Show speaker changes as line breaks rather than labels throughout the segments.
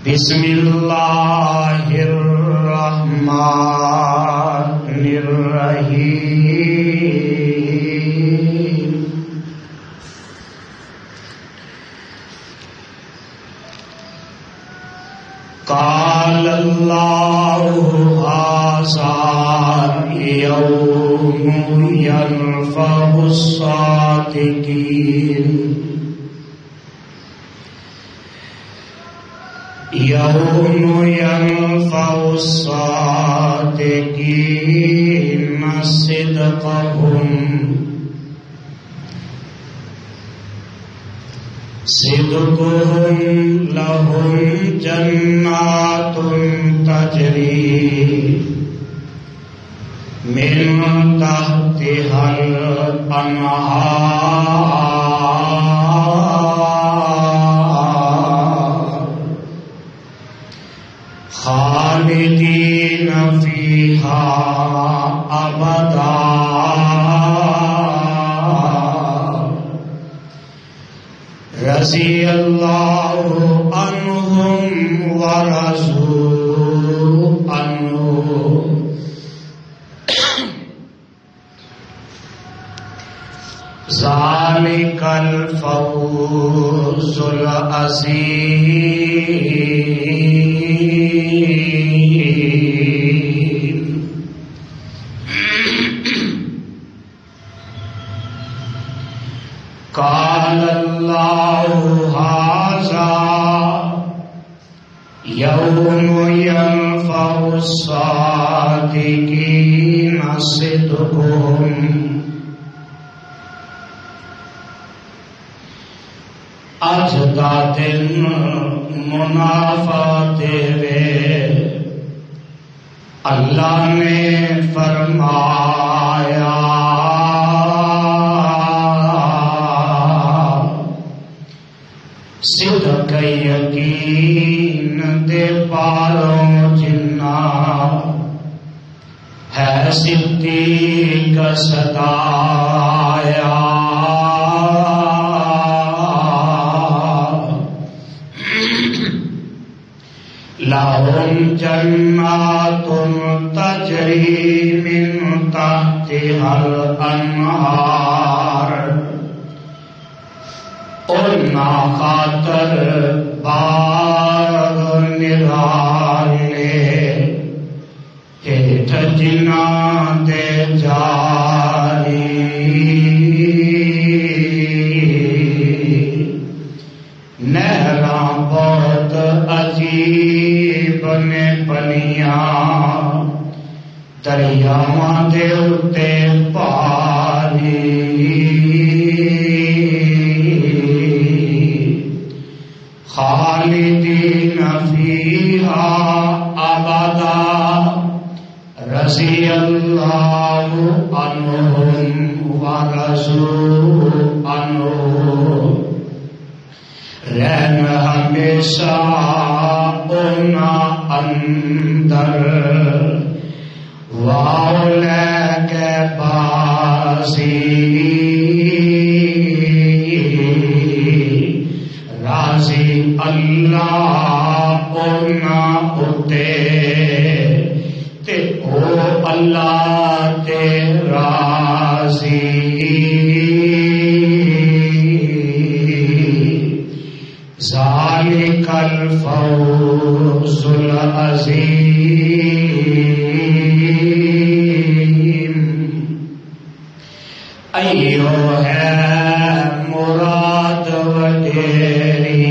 بسم اللہ الرحمن الرحیم قال اللہ ھذا یوم ینفع الصادقین یوم ینفع الصادقین صدقہم لہم جنات تجری من تحتہا الانہار خالدین فیہا ابدا رضی اللہ عنہم ورضوا عنہ ذالک الفوز العظیم قال اللہ ھذا یوم ینفع الصادقین صدقہم اج دا دن منافع تیرے اللہ نے فرمایا صدق یقین دے پاروں جنہ ہے صدیق ستایا لہم جنات تجری من تحتہا الانہار اُنہا خاطر باغ نرالے ہیٹھ جنہ دے جاری نہراں بہت عجیب نے پنیاں دریاواں دے اُتے پاری خالدین فیہا ابدا رضی اللہ عنہم ورضوا عنہ رہن ہمیشہ اونا اندر واولے کے بازی راضی اللہ اونا اتے تے او اللہ تے راضی ذالک الفوز العظیم ایو ہے مراد وڈیری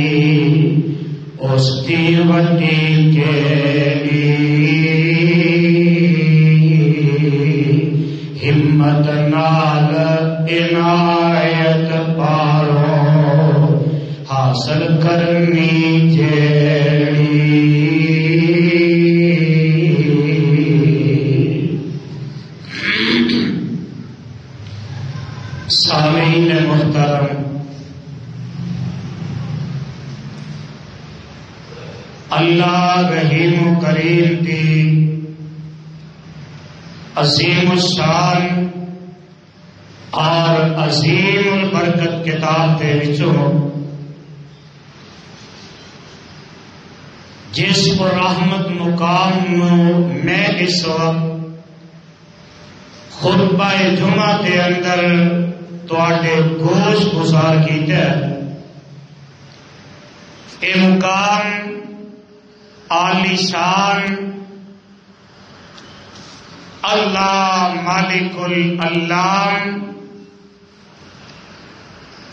اس کی وڈی کیڑی ہمت نال عنایت پاروں حاصل کرنی جیڑی سامعین محترم، اللہ رحیم و کریم کی عظیم الشان اور عظیم البرکت کتاب کے وچوں جس پر رحمت مقام میں اس وقت خطبہ جمعہ کے اندر تواڈے گوش گزار کیتا ہے، اے مقام عالی شان اللہ مالک العلام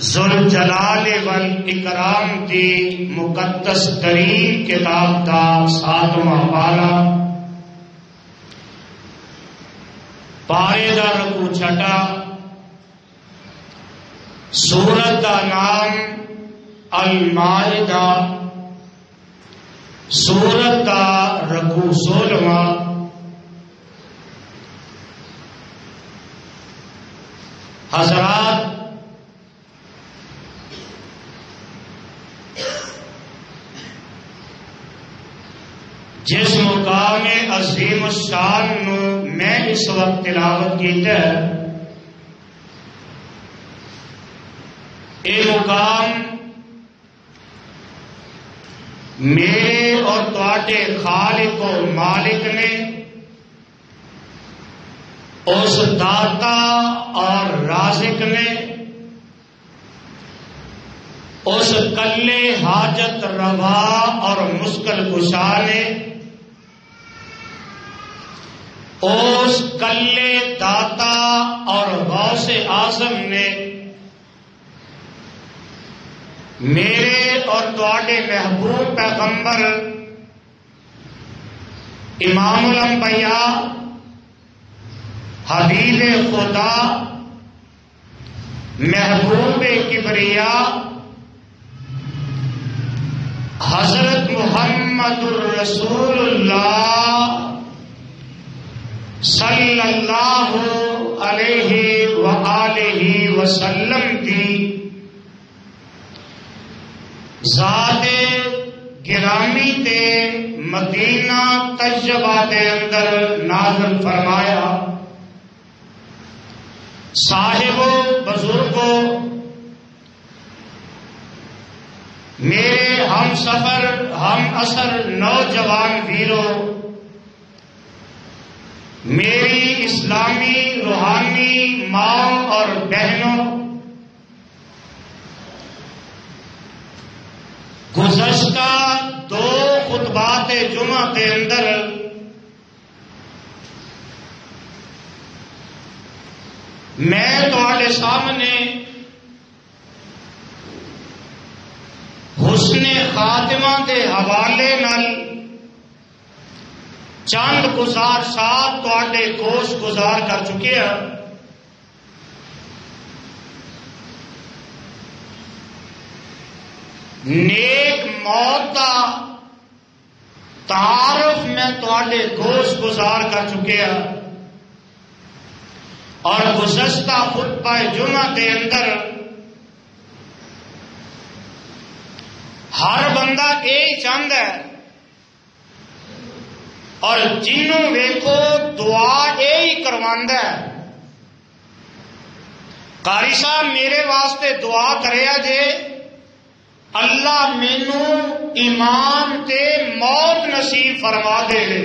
ذوالجلال والاکرام دی مقدس ترین کتاب دا 7واں پارا، پارے دا رکوع چھٹا، سورت دا نام المائدہ، سورت دا رکوع 16واں۔ حضرات، جس مقام عظیم الشان نو میں اس وقت تلاوت کیتا ہے، یہ مقام میرے اور تواڈے خالق و مالک نے اس داتا اور رازق نے اس کلے حاجت روا اور مشکل کشا نے اس کلے داتا اور غوث اعظم نے میرے اور تواڈے محبوب پیغمبر امام الانبیاء حبیب خدا محبوب کبریا حضرت محمد الرسول اللہ صلی اللہ علیہ وآلہ وسلم کی ذات گرامی تے مدینہ طیبہ دے اندر نازل فرمایا۔ صاحبو، بزرگوں، میرے ہم سفر ہم اثر نوجوان ویروں، میری اسلامی روحانی ماں اور بہنوں، گزشتہ 2 خطبات جمعہ کے اندر میں تواڈے سامنے حسن خاتمہ کے حوالے نال چند گزارشات تواڈے گوش گزار کر چکے ہیں۔ نیک موت کا تعارف میں تواڈے گوش گزار کر چکے ہیں، اور گزشتہ خطبہ جمعہ کے اندر ہر بندہ یہ چاہتا ہے اور جنوں ویکھو دعا یہی کرواندہ ہے، قاری صاحب میرے واسطے دعا کریا جے اللہ مینو ایمان تے موت نصیب فرما دے لے،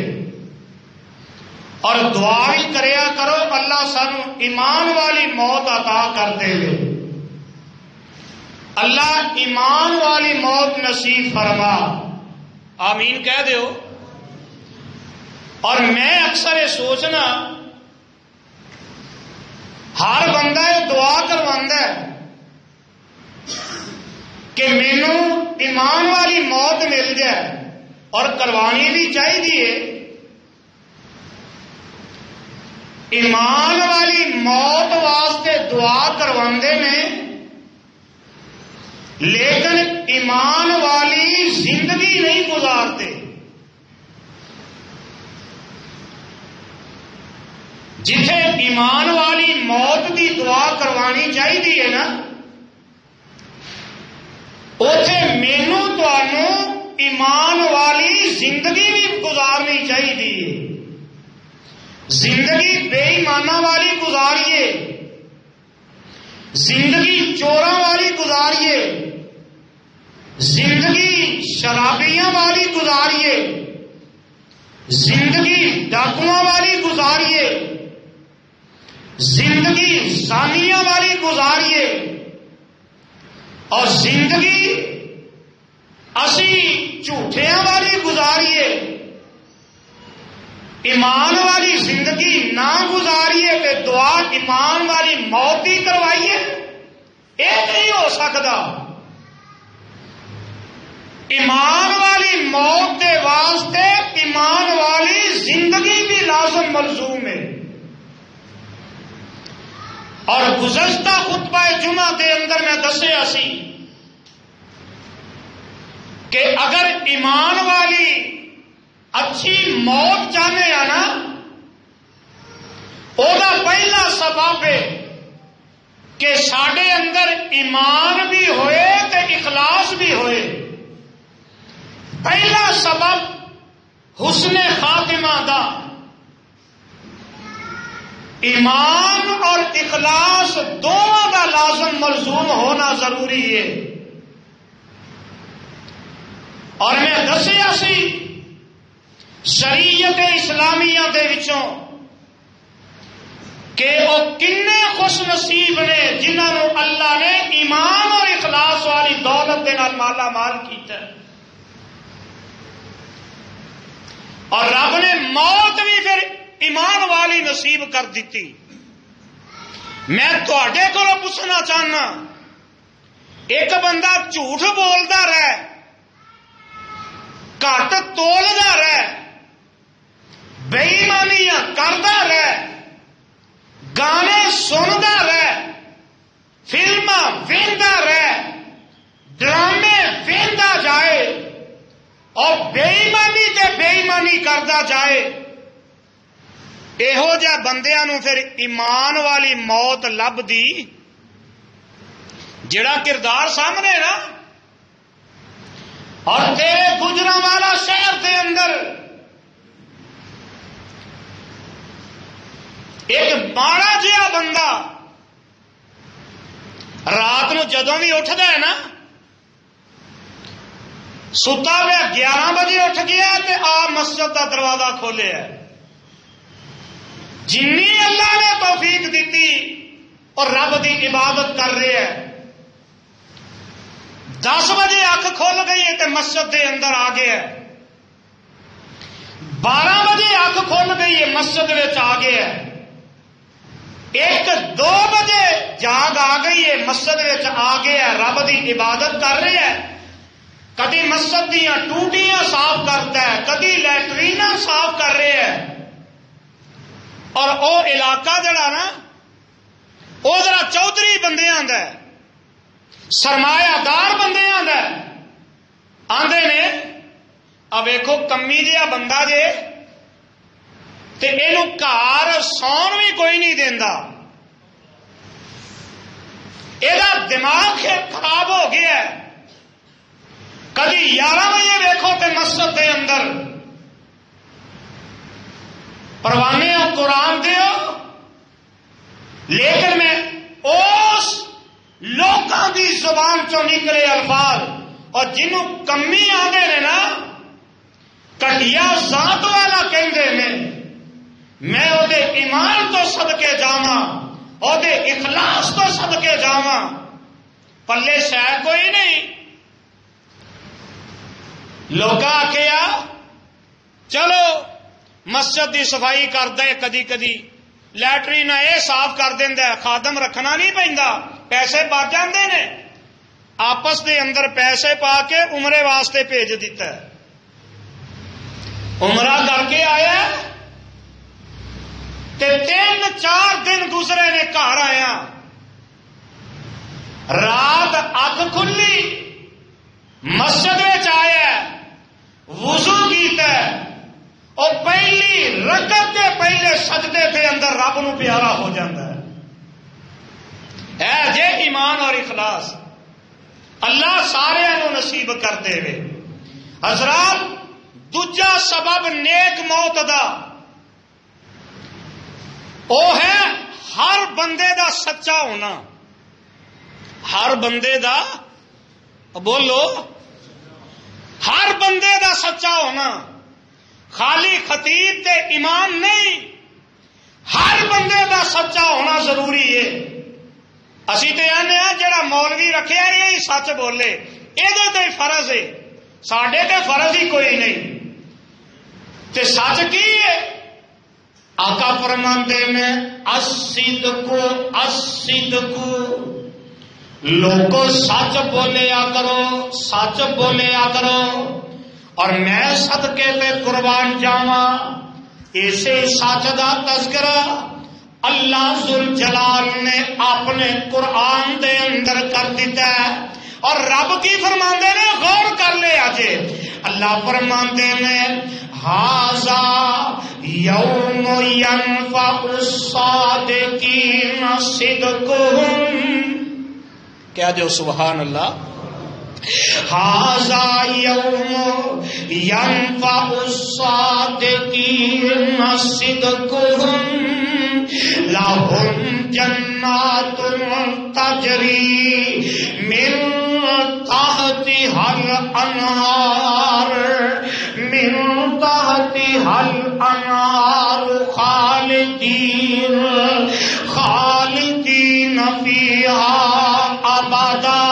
اور دعا بھی کریا کرو اللہ سانو ایمان والی موت عطا کر دے لے، اللہ ایمان والی موت نصیب فرما، آمین کہہ دیو۔ اور میں اکثر یہ سوچنا ہر بندہ یہ دعا کرواندہ ہے کہ مینو ایمان والی موت مل جائے، اور کروانی بھی چاہیے۔ ایمان والی موت واسطے دعا کرواندے نے، لیکن ایمان والی زندگی نہیں گزارتے۔ جتھے ایمان والی موت کی دعا کروانی چاہیے نا، اوتھے مینو تانوں ایمان والی زندگی بھی گزارنی چاہیے۔ زندگی بے ایمانہ والی گزاریے، زندگی چوراں والی گزاریے، زندگی شرابیاں والی گزاریے، زندگی ڈاکواں والی گزاریے، زندگی زانیاں والی گزاریے، اور زندگی اسی جھوٹیاں والی گزاریے، ایمان والی زندگی نہ گزاریے تے دعا ایمان والی موت ہی کروائیے، یہ نہیں ہو سکتا۔ ایمان والی موت کے واسطے ایمان والی زندگی بھی لازم ملزوم ہے۔ اور گزشتہ خطبہ جمعہ کے اندر میں دسیا سی کہ اگر ایمان والی اچھی موت چاہنے ہیں نا، وہ پہلا سبب ہے کہ ساڈے اندر ایمان بھی ہوئے تے اخلاص بھی ہوئے۔ پہلا سبب حسن خاتمہ دا، ایمان اور اخلاص دونوں کا لازم ملزوم ہونا ضروری ہے۔ اور میں دسیا سی شریعت اسلامیہ دے وچوں کہ وہ کنے خوش نصیب نے جنہوں اللہ نے ایمان اور اخلاص والی دولت دے نال مالا مال کیتا ہے، اور رب نے موت بھی پھر ایمان والی نصیب کر دیتی۔ میں تواڈے کولوں پوچھنا چاہنا، ایک بندہ جھوٹ بولتا رہے، گھٹ تولدا رہے، بے ایمانیاں کردا رہے، گانے سندا رہے، فلماں ویندا رہے، ڈرامے ویندا جائے اور بے ایمانی تے بے ایمانی کردا جائے، یہو جہ بندیاں نو پھر ایمان والی موت لب دی، جڑا کردار سامنے نا۔ اور تیرے گجرانوالا شہر دے اندر ایک ماڑا جہا بندہ رات نو جدوں بھی اٹھتا ہے نا، ستا پہ 11 بجے اٹھ گیا تے آ مسجد کا دروازہ کھولے ہے، جنی اللہ نے توفیق دیتی اور رب دی عبادت کر رہے ہیں۔ 10 بجے اکھ کھل گئی ہے تے مسجد دے اندر آ گیا ہے، 12 بجے اکھ کھل گئی ہے مسجد وچ آ گیا ہے، 1-2 بجے جاگ آ گئی ہے مسجد وچ آ گیا ہے، رب دی عبادت کر رہے ہیں، کدی مسجد دیاں ٹوٹیاں صاف کرتا ہے، کدی لیٹرین صاف کر رہے ہیں، اور او علاقہ جڑا نا وہ ذرا چودھری بندیاں دا ہے، سرمایہ دار بندیاں دا ہے، آندے نے اب ویکھو کمی جہا بندہ جے تے اینو گھر سون بھی کوئی نہیں دیندا، ایدا دماغ خراب ہو گیا ہے، کبھی 11 بجے ویکھو تے مسجد دے اندر پروانے ہو قرآن دیو، لیکن میں اس لوگوں کی زبان چوں نکلے الفاظ اور جنہوں کمی آدھے نے نا کٹیا ذات والا کہندے نے، میں او دے ایمان تو صدقے جاواں، او دے اخلاص تو صدقے جاواں، پلے شاید کوئی نہیں۔ لوگ آخیا چلو مسجد دی صفائی کردا ہے، کدی کدی لیٹرین یہ صاف کر دیندا ہے، خادم رکھنا نہیں پیندا، پیسے بچ جاندے نے، آپس دے اندر پیسے پا کے عمرے واسطے بھیج دیتا ہے، عمرہ کر کے آیا تے 3-4 دن گزرے نے گھر آیا، رات اکھ کھلی، مسجد وچ آیا، وضو کیتا ہے، اور پہلی رکعت کے پہلے سجدے کے اندر رب نو پیارا ہو جاتا ہے۔ اے جے ایمان اور اخلاص اللہ سارے نو نصیب کر دے وے۔ حضرات دوجا سبب نیک موت دا او ہے ہر بندے دا سچا ہونا، ہر بندے دا بولو سچا ہونا خالی خطیب تے امام نہیں، ہر بندے دا سچا ہونا ضروری ہے۔ اسی تے آنے ہیں جڑا مولوی رکھیا یہی سچ بولے، یہ تے فرض ہے، ساڈے تے فرض ہی کوئی نہیں۔ تے سچ کی ہے؟ آقا فرماندے نے الصدق الصدق، لوگوں سچ بولیا کرو، سچ بولیا کرو، اور میں صدقے پہ قربان جاواں۔ اسی سچ دا تذکرہ اللہ ذوالجلال نے اپنے قرآن دے اندر کر دیتا ہے، اور رب کی فرماندے نے غور کر لے اجے، اللہ فرماندے نے ھذا یوم ینفع الصادقین صدقہم، کیا جو سبحان اللہ، ھذا یوم ینفع الصادقین صدقہم لہم جنات تجری من تحتہا الانہار من تحتہا الانہار خالدین فیہا ابدا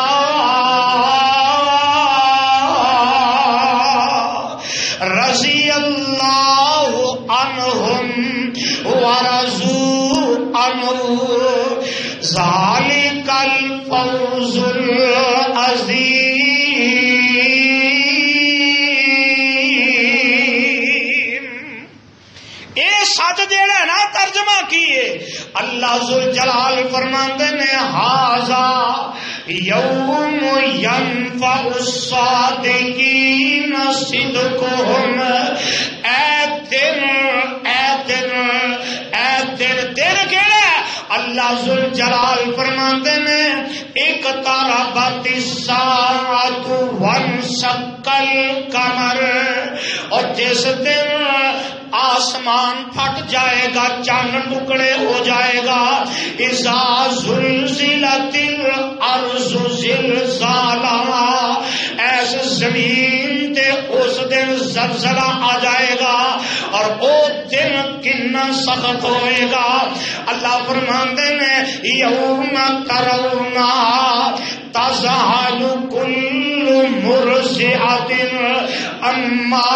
رضی اللہ عنہم ورضوا عنہ ذالک الفوز العظیم۔ اے سچ جیڑا نا ترجمہ کیے اللہ ذوالجلال فرماندے نے ھذا یوم ینفع الصادقین صدقہم، دن کیڑا اللہ ذوالجلال فرماندے نے اقتربت الساعۃ وانشق القمر، اور جس دن آسمان پھٹ جائے گا، چاند ٹکڑے ہو جائے گا، اذا زلزلت الارض زلزالہا، ایس زمین تے اس دن زلزلہ آ جائے گا، اور او دن کنا سخت ہوئے گا۔ اللہ فرماندے نے یوم ترونا تذہل کل مرضعۃ اما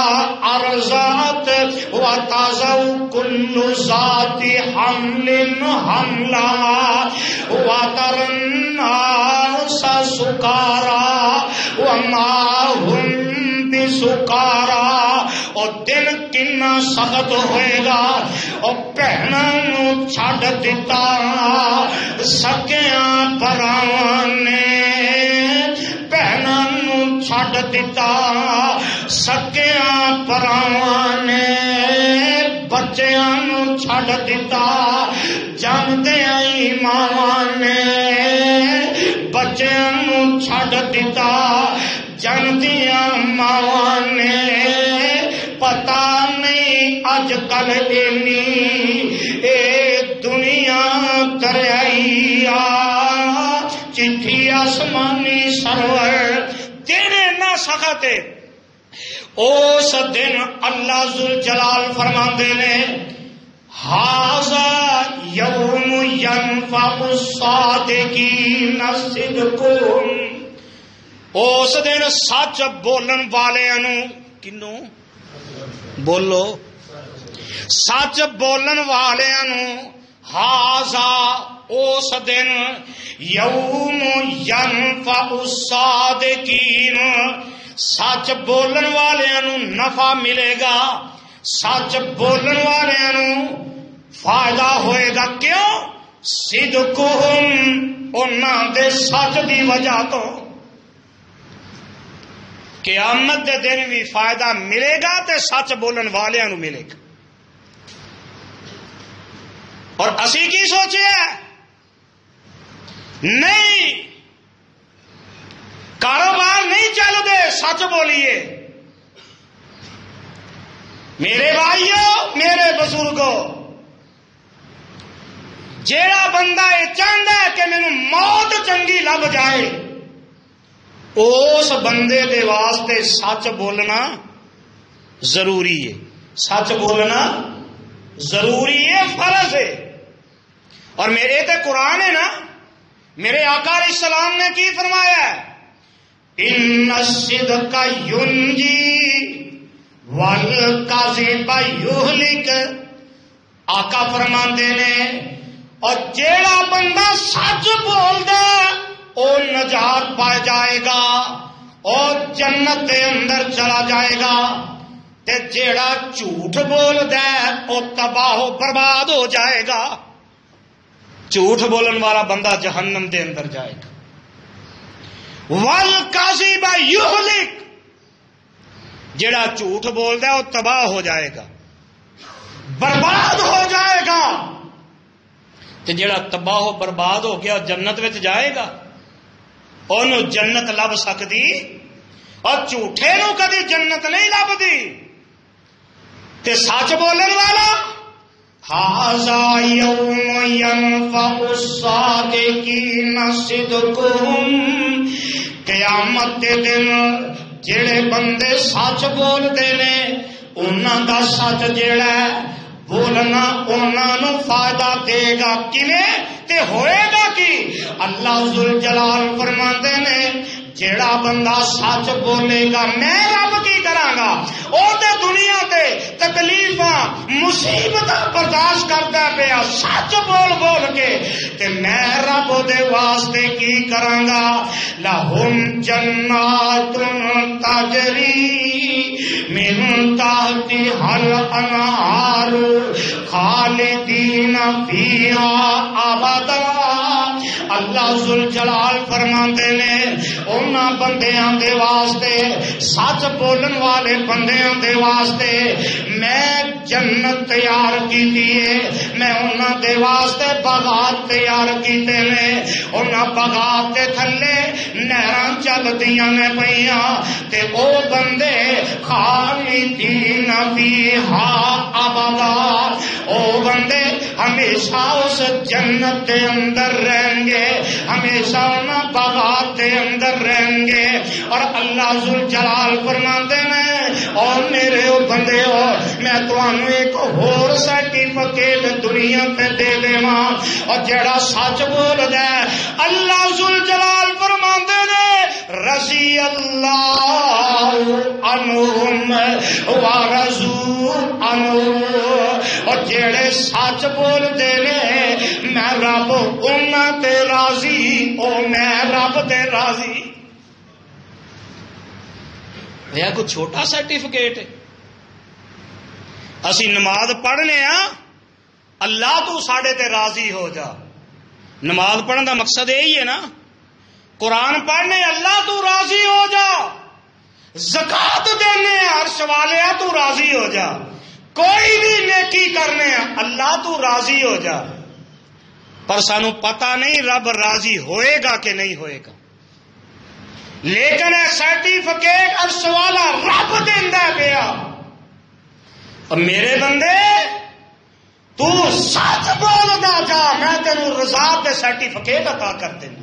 ارضعت وتضع کل ذات حمل حملها وترى الناس سکارا وما هم بسکارا، اور دن کنا سخت ہوئے گا، اور بہناں نو چھڈ دتا سکیاں بھراواں نے، بہناں نو چھڈ دتا سکیاں بھراواں نے، بچیاں نو چھڈ دتا جاندیاں ہی ماواں نے، بچیاں نو چھڈ دتا جاندیاں ماواں نے۔ پتا نہیں اج کل اے دنیا کریائی چٹھی آسمانی سرور تیرے نہ سکتے، اس دن اللہ ذوالجلال فرماندے نے ھذا یوم ینفع الصادقین صدقہم، اس دن سچ بولن والوں کنوں بولو، سچ بولن والوں ھذا اس دن یوم ینفع الصادقین، سچ بولن والوں نفع ملے گا، سچ بولن والوں فائدہ ہوئے گا۔ کیوں؟ صدقہم، انہاں دے سچ دی وجہ تو قیامت دے دن بھی فائدہ ملے گا تے سچ بولن والوں نو ملے گا۔ اور اسی کی سوچے نہیں کاروبار نہیں چل دے سچ بولیے۔ میرے بھائیو میرے بزرگوں، جیڑا بندہ یہ چاہتا ہے کہ مینوں موت چنگی لب جائے، اس بندے دے واسطے سچ بولنا ضروری ہے، سچ بولنا ضروری ہے، فرض ہے. اور میرے تے قرآن ہے نا، میرے آقا علیہ السلام نے کی فرمایا ہے، ان الصدق ینجی والکذب یہلک. آقا فرماندے نے اور جیڑا بندہ سچ بولدا او نجات پا جائے گا اور جنت دے اندر چلا جائے گا، تے جیڑا جھوٹ بولدا او تباہ و برباد ہو جائے گا. جھوٹ بولن والا بندہ جہنم دے اندر جائے گا. والکذب یہلک، جیڑا جھوٹ بولدا ہے وہ تباہ ہو جائے گا، برباد ہو جائے گا. تے جیڑا تباہ و برباد ہو گیا جنت وچ جائے گا، انہوں جنت لب سکتی اور جھوٹے نو کدی جنت نہیں لبدی. تے سچ بولن والا ھذا یوم ینفع الصادقین صدقہم، قیامت دے دن جڑے بندے سچ بولتے نے انہاں دا سچ جڑا ہے بولنا انہاں نو فائدہ دے گا. کیویں تے ہوئے گا کی؟ اللہ ذوالجلال فرماندے نے جیڑا بندہ سچ بولے گا میں رب کی کراں گا، او تے دنیا تے تکلیفاں مصیبتاں برداشت کردا پیا سچ بول بول کے، تے میں رب دے واسطے کی کراں گا، لہم جنات تجری من تحتہا الانہار خالدین فیہا ابدا. اللہ ذوالجلال فرماندے نے انہاں بندیاں دے واسطے، سچ بولن والے بندیاں دے واسطے میں جنت تیار کیتی ہے. میں انہاں دے واسطے باغات تیار کیتے نے، انہاں باغات دے تھلے نہراں چلدیاں نے پیاں، تے او بندے خالدین فیہا ابدا، او بندے ہمیشہ اس جنت دے اندر رہیں گے، ہمیشہ انہاں باغات دے اندر رہیں گے. اور اللہ ذوالجلال فرماندے نے اور میرے او بندے ہو میں تانوں ایک ہور سرٹیفکیٹ دنیا تے دے دیواں، اور جیڑا سچ بولدا ہے اللہ ذوالجلال فرماندے نے رضی اللہ عنہم ورضوا عنہ، اور جیڑے سچ بولدے نے میں رب انہاں تے راضی، او میں رب تے راضی. یہ کوئی چھوٹا سرٹیفکیٹ ہے؟ اسی نماز پڑھنے ہاں اللہ تو ساڈے تے راضی ہو جا. نماز پڑھنے دا مقصد یہی ہے نا، قرآن پڑھنے اللہ تو راضی ہو جا، زکات دینے عرش والے تو راضی ہو جا، کوئی بھی نیکی کرنے اللہ تو راضی ہو جا. پر سانو پتہ نہیں رب راضی ہوئے گا کہ نہیں ہوئے گا، لیکن سرٹیفکیٹ عرش والا رب دیندا پیا. اور میرے بندے تو سچ بولدا جا، میں تینوں رضا تے سرٹیفکیٹ عطا کر دینا.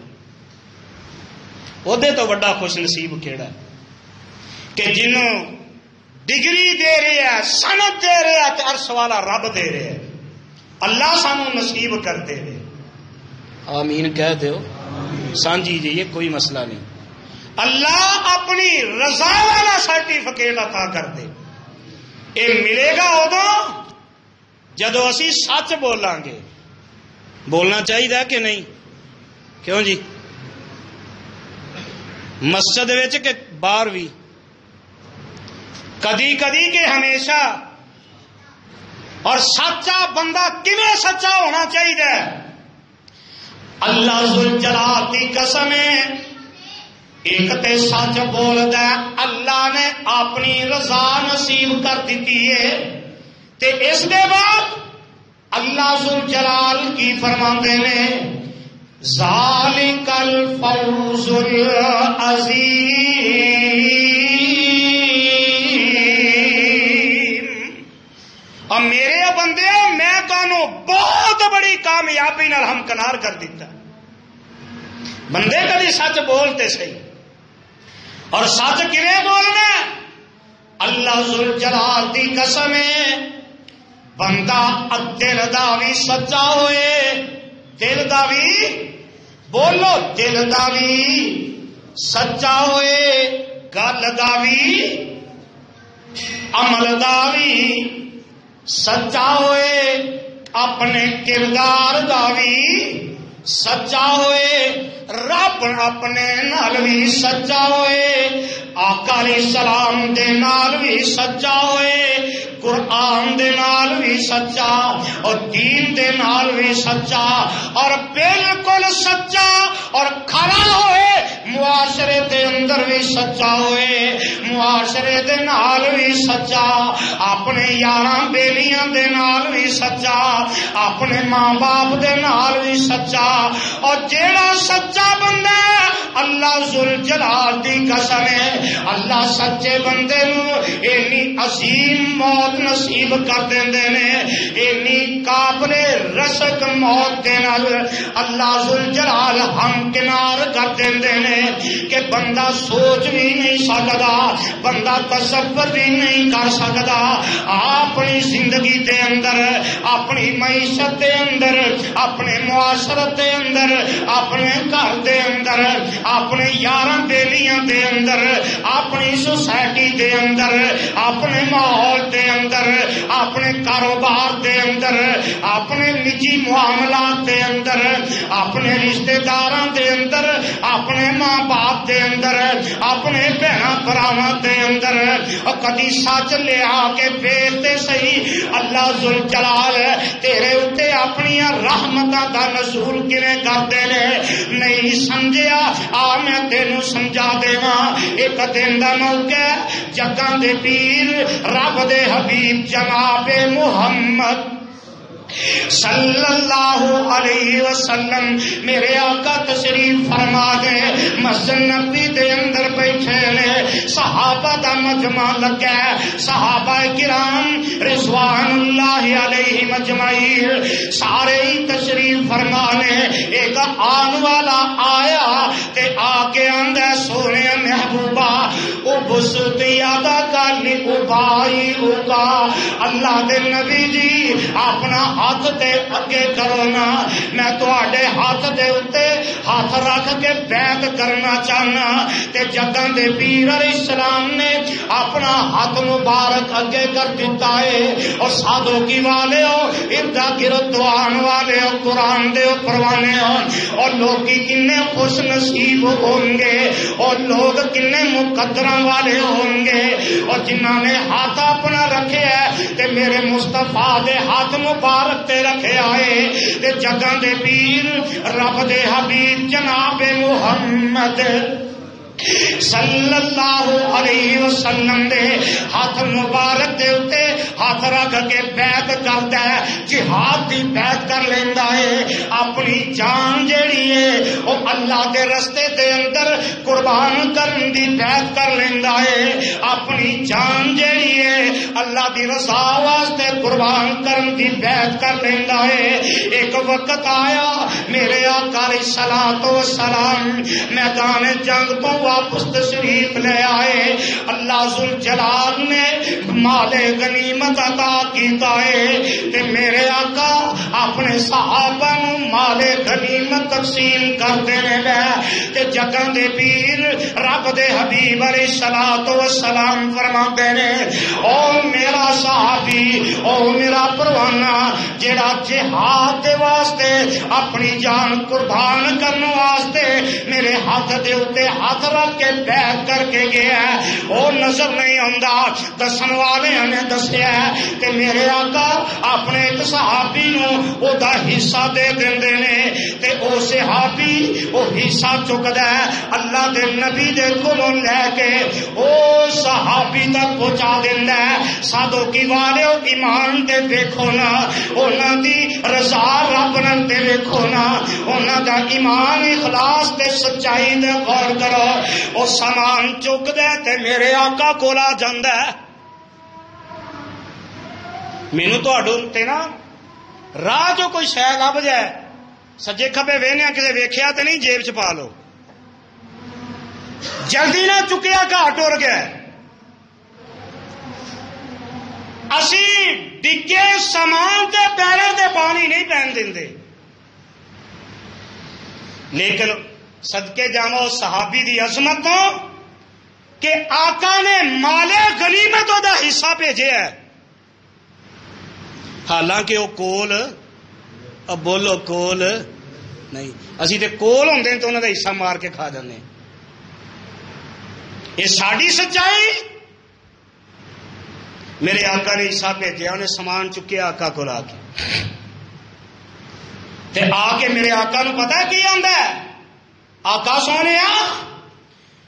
اودے تو بڑا خوش نصیب کیڑا کہ جنوں ڈگری دے رہے ہے، سند دے رہے ہے، تے عرش والا رب دے رہے ہے. اللہ سانو نصیب کر دے رہے. آمین کہہ دیو سانجی جی، یہ کوئی مسئلہ نہیں. اللہ اپنی رضا والا سرٹیفکیٹ عطا کر دے. یہ ملے گا ادو جدو اسی سچ بولاں گے. بولنا چاہیے کہ نہیں؟ کیوں جی؟ مسجد وچ کہ باہر بھی کدی کدی کہ ہمیشہ. اور سچا بندہ کیویں سچا ہونا چاہیے؟ اللہ ذوالجلال کی قسم ہے، ایک تے سچ بولدا ہے اللہ نے اپنی رضا نصیب کر دیتی ہے، تے اس دے بعد اللہ ذوالجلال کی فرماندے نے ذالک الفوز العظیم. اور میرے بندے میں تانوں بہت بڑی کامیابی نال ہمکنار کر دیتا. بندے کبھی سچ بولتے صحیح، اور سچ کیویں بولنا؟ اللہ ذوالجلال دی قسم ہے بندہ دل دا بھی سچا ہوئے، دل دا بھی بولو، دل دا بھی سچا ہوئے، گل دا بھی عمل دا بھی سچا ہوئے، اپنے کردار دا بھی سچا ہوئے، رب اپنے نال بھی سچا ہوئے، آقا علیہ السلام دے نال بھی سچا ہوئے، قرآن دے نال بھی سچا اور دین دے نال بھی سچا اور بالکل سچا اور کھڑا ہوئے، معاشرے دے اندر بھی سچا ہوئے، معاشرے دے نال بھی سچا، اپنے یاراں بیلیاں دے نال بھی سچا، اپنے ماں باپ دے نال بھی سچا، اور جیڑا سچا بندہ اللہ ذوالجلال دی قسم ہے اللہ سچے بندے نو اینی عظیم موت نصیب کر دیندے نے، اینی قابل رشک موت دے نال اللہ ذوالجلال ہمکنار کر دیندے نے کہ بندہ سوچ بھی نہیں سکدا، بندہ تصور بھی نہیں کر سکدا، اپنی زندگی دے اندر، اپنی معیشت دے اندر، اپنے معاشرت دے اندر، اپنے گھر دے اندر، اپنے یاراں بیلیاں دے اندر، اپنی سوسائٹی دے اندر، اپنے ماحول دے اندر، اپنے کاروبار دے اندر، اپنے نجی معاملات دے اندر، اپنے رشتے داراں دے اندر، اپنے ماں باپ دے اندر، اپنے بہناں بھراواں دے اندر، اور کدی سچ لیا کے ویکھتے صحیح اللہ ذوالجلال تیرے اتے اپنی رحمتاں دا نزول کیویں کردے نے، نہیں سمجھیا آ میں تینوں سمجھا دیواں، ایک دن دا موقع جگاں دے پیر رب دے حبیب جناب محمد صلی اللہ علیہ وسلم میرے آقا تشریف فرما دے مسجد نبی دے اندر بیٹھے نے، صحابہ دا مجمع لگا ہے، صحابہ کرام رضوان اللہ علیہ مجمعین سارے ہی تشریف فرما نے، ایک آن والا آیا تے آ کے آندا سونے محبوبہ او بسط یادا کالی ابائی ہوگا، اللہ دے نبی جی اپنا ہاتھ دے اگے کرو نا، میں تواڈے ہاتھ دے اتے ہاتھ رکھ کے بیعت کرنا چاہنا، تے جگاں دے پیر علیہ السلام نے اپنا ہاتھ مبارک اگے کر دیتا ہے، اور سادو کی والے ہو اردا گرد آن والے ہو قرآن دے پروانے ہو، اور لوگ کنے خوش نصیب ہوں گے، اور لوگ کنے مقدراں والے ہوں گے، اور جنہاں نے ہاتھ اپنا رکھے ہے تے میرے مصطفیٰ دے ہاتھ مبارک تے رکھے آئے تے جگاں دے پیر رب دے حبیب جناب محمد صلی اللہ علیہ وسلم دے ہاتھ مبارک دے اتے ہاتھ رکھ کے بیعت کرتا ہے، جہاد دی بیعت کر لیندا ہے، اپنی جان جیڑی ہے وہ اللہ دے رستے دے اندر قربان کرن دی بیعت کر لیندا ہے، اپنی جان جیڑی ہے اللہ دی رضا واسطے قربان کرن دی بیعت کر لیندا ہے۔ ایک وقت آیا میرے آقا علیہ الصلوۃ والسلام میدان جنگ تو واپس تشریف لے آئے، اللہ ذوالجلال نے مال غنیمت عطا کیتا ہے تے میرے آقا اپنے صحابہ نو مال غنیمت تقسیم کردے نے، تے جگاں دے پیر رب دے حبیب علیہ الصلوۃ والسلام فرماندے نے او میرا صحابی، او میرا پروانہ جڑا جہاد دے واسطے اپنی جان قربان کرن واسطے میرے ہاتھ دے اوتے ہاتھ رکھ کے بیعت کر کے گیا ہے، وہ نظر نہیں آندا، دسن والے نے دسیا کہ میرے آقا اپنے ایک صحابی نو او دا حصہ دے دیندے نے، تے او صحابی او حصہ چکدا ہے اللہ دے نبی دے کولوں لے کے او صحابی تک پہنچا دیندا ہے۔ سادو کی والے ایمان تے دیکھو نا، انہاں دی رضا رب نال تے دیکھو نا، انہاں دا ایمان اخلاص تے سچائی دے غور کرو، او سامان چک دے تے میرے آقا کول آ جاندا ہے۔ مینوں تہاڈوں تے نا راہ جو کوئی شے لب جائے سجے کھبے وینے کسے ویکھیا تے نہیں جیب چ پا لو، جلدی نہ چکیا گھا ٹر گیا، اسی ڈگے سامان تے پیروں تے پانی نہیں پہن دیں، لیکن صدقے جاواں اس صحابی دی عظمت تو کہ آقا نے مال غنیمت دا حصہ بھیجے ہے، حالانکہ وہ کول اب بولو کول نہیں، اسی تے کول ہوندے تو انہاں دا حصہ مار کے کھا جاندے۔ یہ ساری سچائی، میرے آقا نے حصہ بھیجیا، انہیں سامان چکیا آقا کو آ کے، تے آ کے میرے آقا نو پتا کی آندا ہے، آقا سونے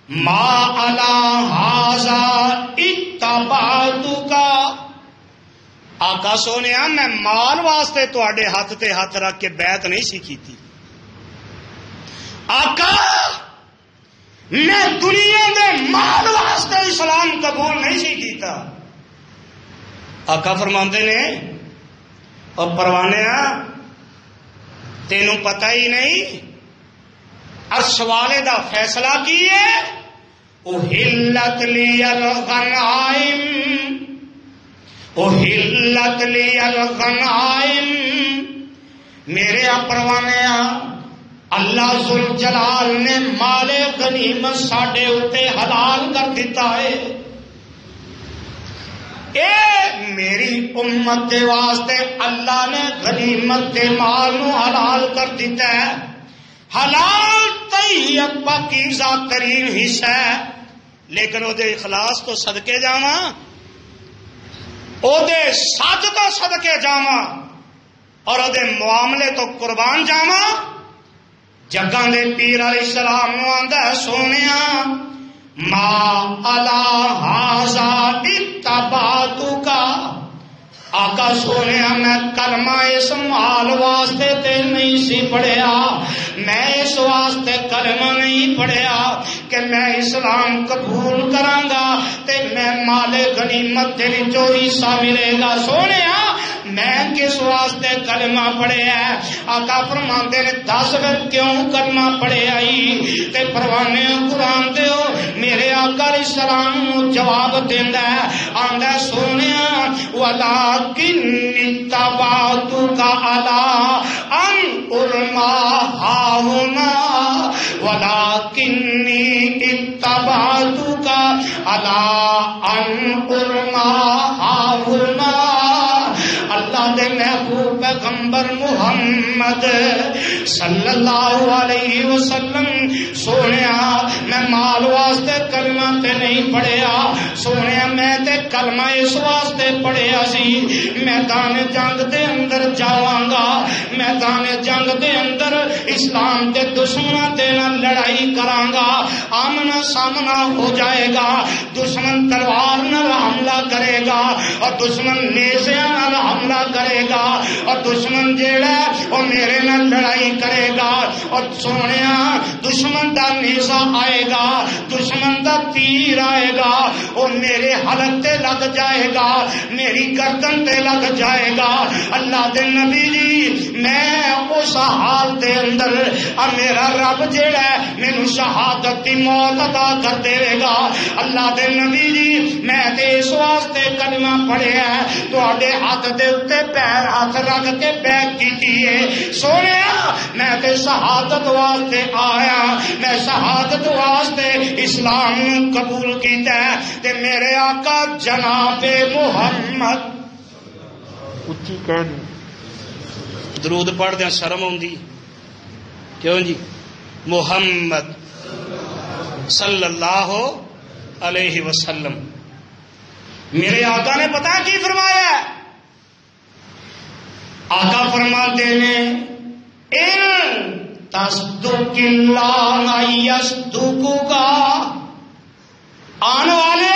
ما علی ھذا اتبعتک، آقا سونے میں مال واسطے تواڈے ہاتھ تے ہاتھ رکھ کے بیعت نہیں سی کیتی، آقا میں دنیا دے مال واسطے اسلام قبول نہیں سی کیتا۔ آقا فرماندے نے اور پروانے تینوں پتہ ہی نہیں اس والے دا فیصلہ کی ہے، احلت لی الغنائم، احلت لی الغنائم، میرے پروانے اللہ ذوالجلال نے مال غنیمت ساڈے اوتے حلال کر دیتا ہے، اے میری امت دے واسطے اللہ نے غنیمت دے مال نو حلال کر دیتا ہے، حلال طیب پاکیزہ ترین حصہ ہے، لیکن او دے اخلاص تو صدقے جاواں، او دے سچ تو صدقے جاواں، اور او دے معاملے تو قربان جاواں۔ جگاں دے پیر علیہ السلام نو آندا ہے سونیا ما علی ھذا اتبعتک، آقا سونے میں کلمہ اس مال واسطے تے نہیں سی پڑھیا، میں اس واسطے کلمہ نہیں پڑھیا کہ میں اسلام قبول کراں گا تے میں مال غنیمت دے وچوں حصہ ملے گا، سونے میں کس واسطے کلمہ پڑھیا ہے؟ آقا فرماندے نے دس پھر کیوں کلمہ پڑھیا ہی؟ تے پروانے قرآن دے ہو میرے آقا علیہ السلام جواب دیندا ہے، آندا سونیا ولکن اتبعتک علی ان ارما ہاہنا، ولکنی اتبعتک علی ان ارما ہاہنا، اللہ دے محبوب پیغمبر محمد صلی اللہ علیہ وسلم سونیا میں مال واسطے کلمہ تے نہیں پڑھیا، سونیا میں تے کلمہ اس واسطے پڑھیا سی میدان جنگ دے اندر جاواں گا، میدان جنگ دے اندر اسلام دے دشمناں دے نال لڑائی کراں گا، آمنا سامنا ہو جائے گا، دشمن تلوار نال حملہ کرے گا اور دشمن نیزیاں نال حملہ کرے گا، اور دشمن جیڑا وہ میرے نال لڑائی کرے گا، اور سونیا دشمن دا نیزہ آئے گا، دشمن دا تیر آئے گا، وہ میرے حلق تے لگ جائے گا، میری گردن تے لگ جائے گا۔ اللہ دے نبی جی میں اس حال دے اندر میرا رب جیڑا ہے مینوں شہادت دی موت عطا کر دے گا۔ اللہ دے نبی جی میں تے اس واسطے کلمہ پڑھیا ہے تواڈے ہاتھ دے اوتے پیر ہاتھ رکھ کے بیعت کیتی ہے، سونیا میں تے شہادت واسطے آیا، میں شہادت واسطے اسلام قبول کیتا ہے، تے میرے آقا جناب محمد اچھی کہہ دیں درود پڑھ دیا شرم آندی کیوں جی، محمد صلی اللہ علیہ وسلم، میرے آقا نے پتا کی فرمایا ہے؟ آقا فرماتے نے ان تصدق اللہ یصدقک، آن والے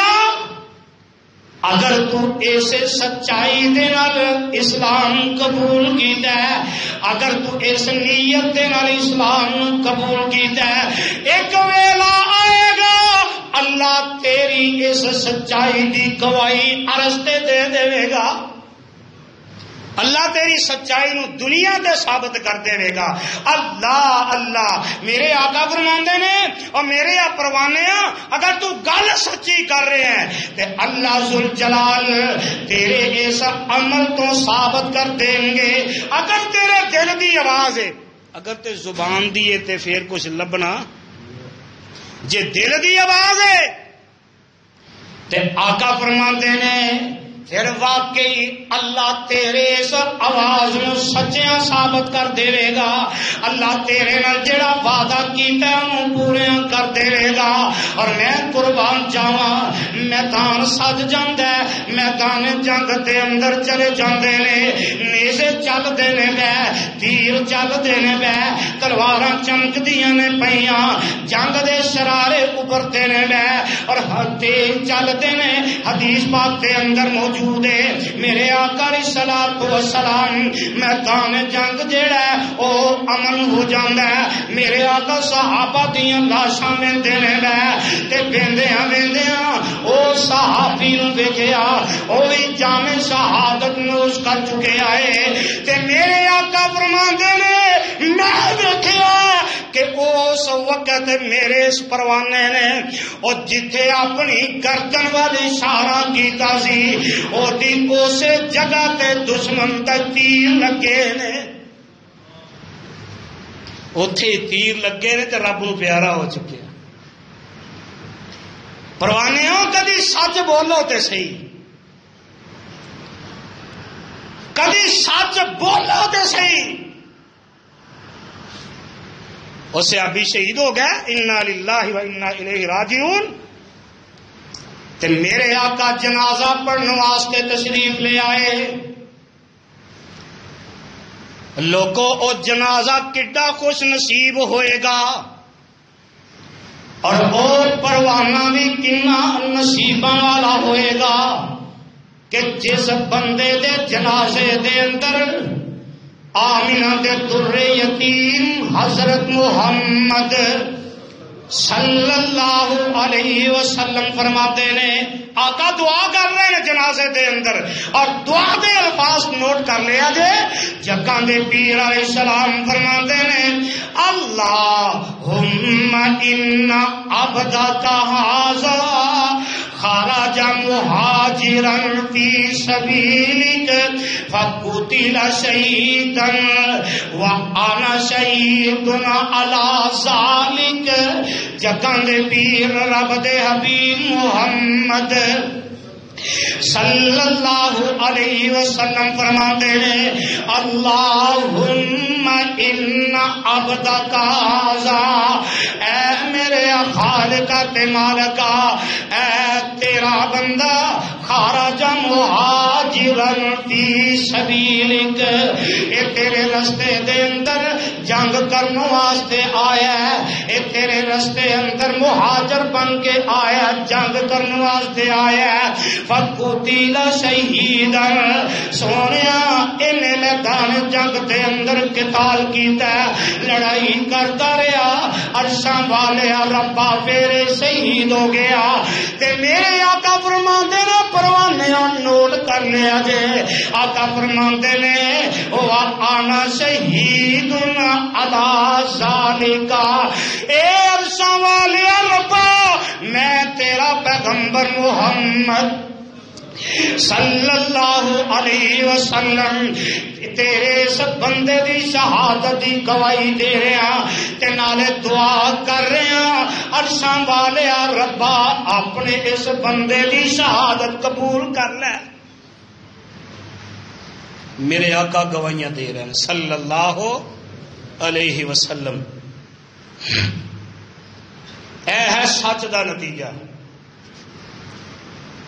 اگر تو ایسے سچائی دے نال اسلام قبول کیتا ہے، اگر تو اس نیت دے نال اسلام قبول کیتا ہے، ایک ویلا آئے گا اللہ تیری اس سچائی دی گواہی عرش تے دے دے گا۔ اللہ تیری سچائی نو دنیا تے ثابت کر دے گا. اللہ اللہ میرے آقا فرماندے نے اور میرے پروانے اگر تو گل سچی کر رہے ہیں تے اللہ ذل جلال تیرے اس عمل تو ثابت کر دیں گے. اگر تیرے دل دی آواز ہے، اگر تے زبان دی ہے تے پھر کچھ لبنا، جے دل دی آواز ہے تے آقا فرماندے نے پھر واقعی اللہ تیرے اس آواز نو سچیاں ثابت کر دے گا. اللہ تیرے نال جڑا وعدہ کیتا ہے انہوں پورے کر دے گا. اور میں قربان جاواں میدان سج جاندا ہے، میدان جنگ دے اندر چلے جاندے نے، نیزے چلدے نے بے، تیر چلدے نے بے، تلواراں چمکدیاں نے پیاں، جنگ دے شرارے ابھردے نے بے اور تیز چلدے نے. حدیث پاک دے اندر موجود ہے میرے آقا علیہ الصلوۃ والسلام میدان جنگ جیڑا ہے او امن ہو جاندا ہے. میرے آقا صحابہ دیاں لاشاں ویندے نے تے ویندیاں ویندیاں او صحابی نو ویکھیا او وی جام شہادت نوش کر چکے آئے تے میرے آقا فرماندے نے میں ویکھیا کہ اس وقت میرے اس پروانے نے او جتھے اپنی گردن والے اشارہ کیتا سی اسے جگہ تے دشمن تے تیر لگے نے، اوتھے تیر لگے نے تے رب نو پیارا ہو چکے. پروانے ہو کدی سچ بولو تے صحیح، کدی سچ بولو تے صحیح. اسے ابھی شہید ہو گئے، انا للہ و انا الیہ راجعون. تے میرے آقا جنازہ پڑھنے واسطے تشریف لے آئے. لوگوں او جنازہ کڈا خوش نصیب ہوئے گا اور او پروانہ بھی کنا نصیباں والا ہوئے گا کہ جس بندے دے جنازے دے اندر آمینہ دے در یتیم حضرت محمد صلی اللہ علیہ وسلم فرماتے نے، آقا دعا کر رہے ہیں جنازے دے اندر اور دعا دے الفاظ نوٹ کر لیا جے. جگہ دے پیر علیہ السلام فرماتے نے اللہم ان عبدک ھذا خرج مہاجرا فی سبیلک فقتل شہیدا وانا شہید علی ذلک. جگہ دے پیر رب دے حبیب محمد صلی اللہ علیہ وسلم فرماتے ہیں اللہم ان عبدک ھذا، اے میرے خالقہ تے مالکہ اے تیرا بندہ خرج مہاجرا فی سبیلک، اے تیرے رستے دے اندر جنگ کرنے واسطے آیا ہے، اے تیرے رستے اندر مہاجر بن کے آیا، جنگ کرنے واسطے آیا ہے. فقتل شہیدا، سونیا ان میدان جنگ دے اندر قتال کیتا ہے، لڑائی کرتا رہا، عرشاں والے ربا پھر شہید ہو گیا. تے میرے آقا فرماندے نے پروانے نوٹ کر لیا جے. آقا فرماندے نے وانا شہید علی ذالک، اے عرشاں والے ربا میں تیرا پیغمبر محمد صلی اللہ علیہ وسلم تیرے اس بندے دی شہادت دی گواہی دے رہا تے نالے دعا کر رہا عرشاں والے ربا اپنے اس بندے دی شہادت قبول کر لے. میرے آقا گواہیاں دے رہے ہیں صلی اللہ علیہ وسلم. اے ہے سچ دا نتیجہ،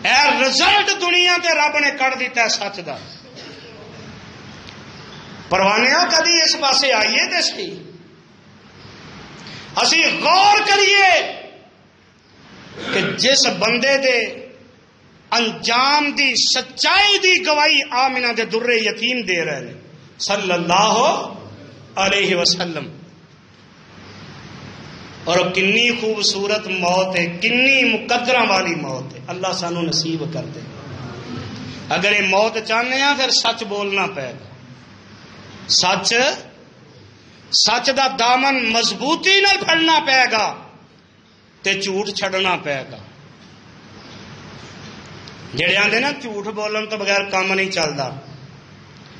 اے رزلٹ دنیا تے رب نے کر دیتا ہے سچ دا. پروانے کدی اس پاسے آئیے تے صحیح، اسی غور کریے کہ جس بندے دے انجام دی سچائی دی گواہی آمنہ دے در یتیم دے رہے ہیں صلی اللہ علیہ وسلم. اور کنی خوبصورت موت ہے، کنی مقدرہ والی موت ہے. اللہ سانو نصیب کر دے. اگر یہ موت چاہتے ہیں پھر سچ بولنا پائے گا. سچ دا دامن مضبوطی نال پھڑنا پائے گا تے جھوٹ چھڈنا پائے گا. جڑے آندے نا جھوٹ بولن تو بغیر کام نہیں چلتا،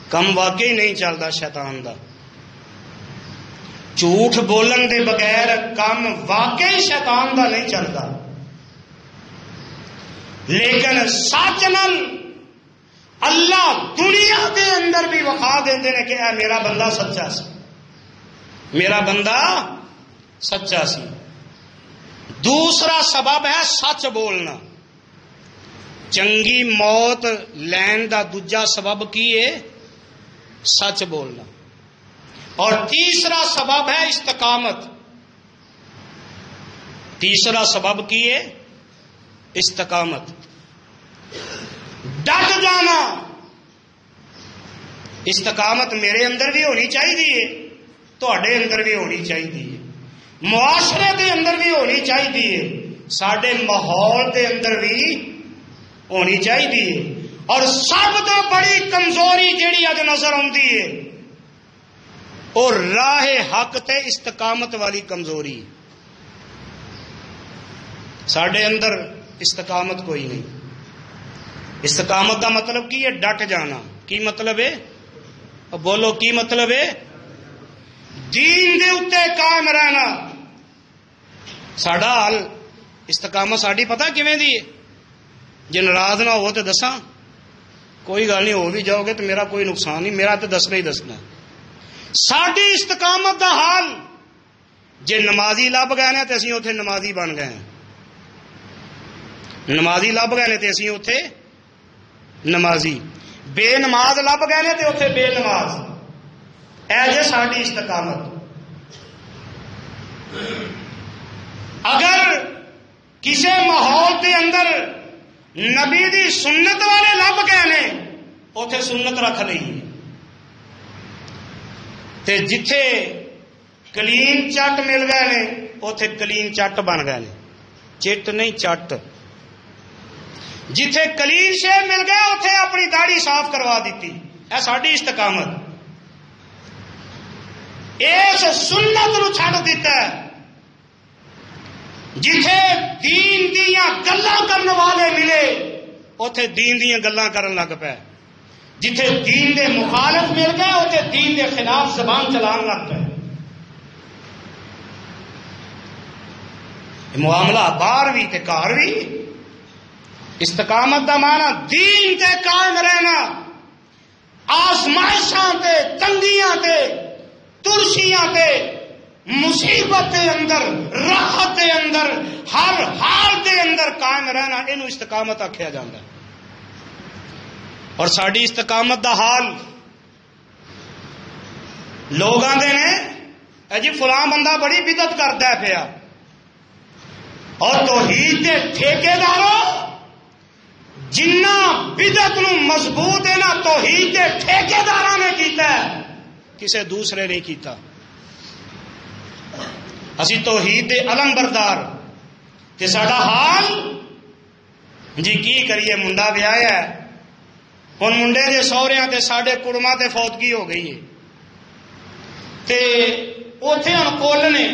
کم واقعی نہیں چلتا شیطان دا. جھوٹ بولن دے بغیر کام واقعی شیطان دا نہیں چلتا. لیکن سچ نال اللہ دنیا دے اندر بھی وقا دیندے نے کہ اے میرا بندہ سچا سی، میرا بندہ سچا سی. دوسرا سبب ہے سچ بولنا. چنگی موت لین دا دوجا سبب کی ہے؟ سچ بولنا. اور تیسرا سبب ہے استقامت. تیسرا سبب کی ہے؟ استقامت، ڈٹ جانا. استقامت میرے اندر بھی ہونی چاہیے، تواڈے اندر بھی ہونی چاہیے، معاشرے دے اندر بھی ہونی چاہیے، ساڈے ماحول دے اندر بھی ہونی چاہیے. اور سب تو بڑی کمزوری جیڑی اج نظر آتی ہے اور راہ حق تے استقامت والی کمزوری. ساڈے اندر استقامت کوئی نہیں. استقامت کا مطلب کی ہے؟ ڈٹ جانا. کی مطلب ہے؟ بولو کی مطلب ہے؟ دین دے اتے قائم رہنا. ساڈا حال استقامت ساڈی پتہ کیویں دی ہے؟ جے ناراض نہ ہو تو دساں، کوئی گل نہیں، ہو بھی جاؤ گے تو میرا کوئی نقصان نہیں، میرا تو دسنا ہی دسنا. ساڈی استقامت دا حال جے نمازی لب گئے نے تو اسی اوتھے نمازی بن گئے ہیں، نمازی لب گئے نے تو اسی اوتھے نمازی، بے نماز لب گئے نے تو اوتھے بے نماز. اے جے ساڈی استقامت. اگر کسی ماحول کے اندر نبی دی سنت والے لب گئے نے اوتھے سنت رکھ لئی، تے جتھے کلین چٹ مل گئے نے اوتھے کلین چٹ بن گئے نے، چٹ نہیں چٹ. جتھے کلین شے مل گئے اوتھے اپنی داڑھی صاف کروا دیتی. اے ساڈی استقامت. اس سنت نو چھڈ دیتا ہے. جتھے دین دیاں گلاں کرن والے ملے اوتھے دین دیاں گلاں کرن لگ پے. جتھے دین دے مخالف مل گئے اوتھے دین دے خلاف زبان چلان لگ پے. معاملہ باہر بھی تے گھر بھی. استقامت دا معنی دین تے قائم رہنا، آزمائشاں تے تنگیاں تے ترشیاں تے مصیبت کے اندر راحت کے اندر ہر حال کے اندر قائم رہنا، اینو استقامت آکھیا جاتا ہے. اور ساری استقامت دا حال لوگ آتے ہیں جی فلاں بندہ بڑی بدعت کرتا ہے پیا، اور توحید کے ٹھیکیداروں جنہ بدعت نو مضبوط ہے نا توحید کے ٹھیکیداراں نے کیتا ہے، کسے دوسرے نہیں کیتا. اسی توحید دے علم بردار تے ساڈا حال جی کی کریے. منڈا ویایا ہے، ہن منڈے دے سہریاں تے ساڈے کڑماں تے فوتگی ہو گئی ہے تے اوتھے ہن کل نے